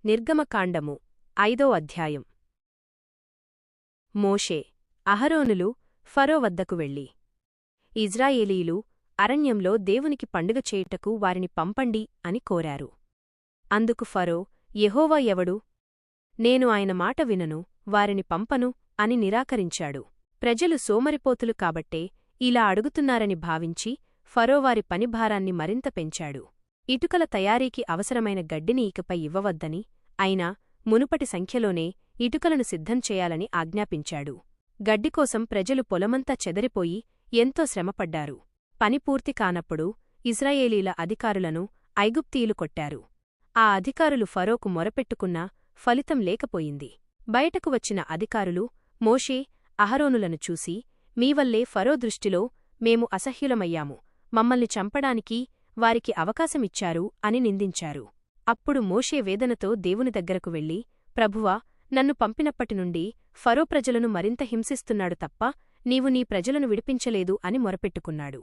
నిర్గమకాండము 5వ అధ్యాయం. మోషే, అహరోనులు ఫరో వద్దకు వెళ్ళి, ఇజ్రాయేలీయులు అరణ్యంలో దేవునికి పండుగ చేయుటకు వారిని పంపండి అని కోరారు. అందుకు ఫరో, యెహోవా ఎవడు? నేను ఆయన మాట వినను, వారిని పంపను అని నిరాకరించాడు. ప్రజలు సోమరిపోతులు కాబట్టే ఇలా అడుగుతున్నారని భావించి ఫరో వారి పనిభారాన్ని మరింత పెంచాడు. ఇటుకల తయారీకి అవసరమైన గడ్డిని ఇకపై ఇవ్వవద్దని, అయినా మునుపటి సంఖ్యలోనే ఇటుకలను సిద్ధం చేయాలని ఆజ్ఞాపించాడు. గడ్డికోసం ప్రజలు పొలమంతా చెదరిపోయి ఎంతో శ్రమపడ్డారు. పని పూర్తి కానప్పుడు ఇశ్రాయేలీల అధికారులను ఐగుప్తీయులు కొట్టారు. ఆ అధికారులు ఫరోకు మొరపెట్టుకున్నా ఫలితం లేకపోయింది. బయటకు వచ్చిన అధికారులు మోషే, అహరోనులను చూసి, మీవల్లే ఫరో దృష్టిలో మేము అసహ్యులమయ్యాము, మమ్మల్ని చంపడానికి వారికి అవకాశమిచ్చారు అని నిందించారు. అప్పుడు మోషే వేదనతో దేవుని దగ్గరకు వెళ్లి, ప్రభువా, నన్ను పంపినప్పటినుండి ఫరో ప్రజలను మరింత హింసిస్తున్నాడు తప్ప నీవు నీ ప్రజలను విడిపించలేదు అని మొరపెట్టుకున్నాడు.